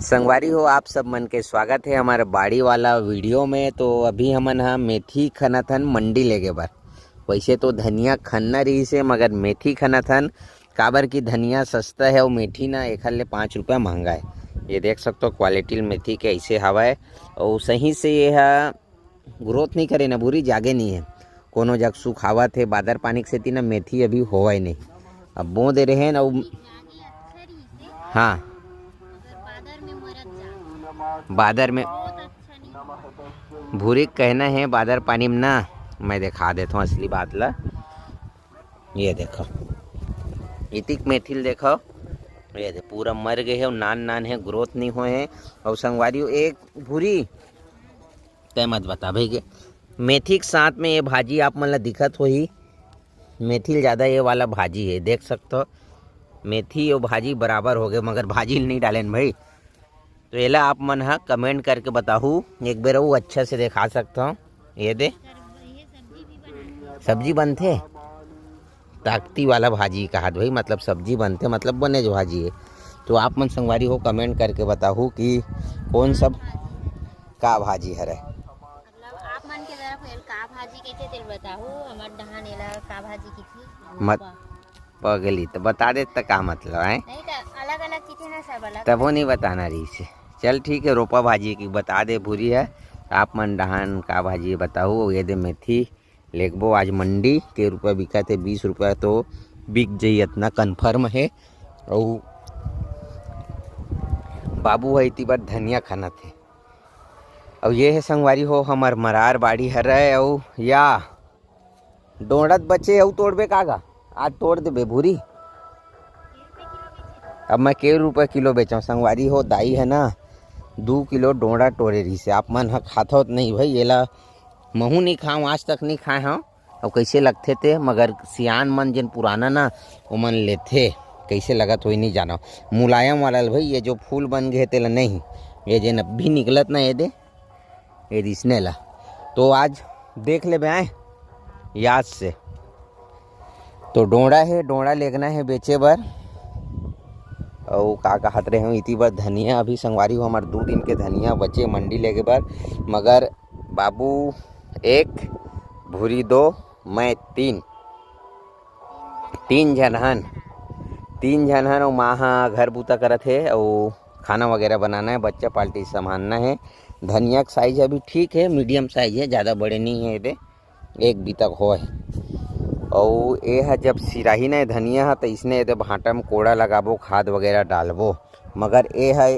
संगवारी हो आप सब मन के स्वागत है हमारे बाड़ी वाला वीडियो में। तो अभी हमन हा मेथी खनथन मंडी लेगे बर। वैसे तो धनिया खनना रही से मगर मेथी खनथन काबर की धनिया सस्ता है और मेथी ना एक ले 5 रुपया महंगा है। ये देख सकते हो क्वालिटी मेथी के ऐसे हवा है और सही से ये ग्रोथ नहीं करे ना, बुरी जागे नहीं है। कोनो जग सुखावा थे बादर पानी से ना मेथी अभी होवा ही नहीं। अब बो दे रहे हैं ना। हाँ, बादर में भूरी कहना है बादर पानी में ना। मैं दिखा देता हूँ असली बात ला। ये देखो इतिक मेथिल देखो, ये पूरा मर गए है और नान नान है, ग्रोथ नहीं हुए हैं। और संगवारियों एक भूरी तय मत बता भाई के मेथी के साथ में ये भाजी आप मन ला दिखत हो ही। मेथी ज़्यादा ये वाला भाजी है, देख सकते हो मेथी और भाजी बराबर हो गए मगर भाजी नहीं डालें भाई। तो ये आप मन हा कमेंट करके बताहू एक बार वो अच्छा से दिखा सकता हूँ। ये दे सब्जी बनते ताकती वाला भाजी कहा भाई, मतलब सब्जी बनते मतलब बने जो भाजी है। तो आप मन संगवारी हो कमेंट करके बताहू कि कौन सब का भाजी है आप मन के तरफ का भाजी कैसे तेल बताहू हमार डहान एला का भाजी की थी मत पगली तो बता दे तो का मतलब है नहीं तो अलग अलग चीजें ना सब अलग तब वो नहीं बताना रही से। चल ठीक है, रोपा भाजी की बता दे भूरी है। आप मन डहान का भाजी बताओ। ये दे मेथी लेगबो आज मंडी के रुपये बिका थे 20 रुपया तो बिक जाइए, इतना कन्फर्म है। और बाबू है इतनी बार धनिया खाना थे। और ये है संगवारी हो हमार मरार बाड़ी हरे। और या डोड़त बचे और तोड़बे कागा आज तोड़ दे भूरी। अब मैं के रुपये किलो बेचा संगवारी हो। दाई है ना 2 किलो डोड़ा टोरे रही से। आप मन हा खाता हो नहीं भाई, ये ला महू नहीं खाऊँ, आज तक नहीं खाए हाँ। और कैसे लगते थे मगर सियान मन जिन पुराना ना वो मन लेते कैसे लगत हो नहीं जाना। मुलायम वाला भाई, ये जो फूल बन गए तेला नहीं, ये जिन अभी निकलत ना ये दे ये दिसने ला। तो आज देख ले आए याद से। तो डोड़ा है, डोड़ा लेगना है बेचे बर। और का कहत रहे हूँ इतनी बार धनिया अभी संगवारी हो हमारे 2 दिन के धनिया बचे मंडी लेके बार। मगर बाबू 1 भूरी 2 मैं 3 जनहन 3 जनहन। और माँ हाँ घर बूता करत है और खाना वगैरह बनाना है, बच्चा पार्टी संभालना है। धनिया का साइज अभी ठीक है, मीडियम साइज है, ज़्यादा बड़े नहीं है। ये 1 बीतक हो है। और ये है जब सिराही नहीं धनिया है तो इसने ये भाटा में कोड़ा लगाबो, खाद वगैरह डालबो। मगर ये है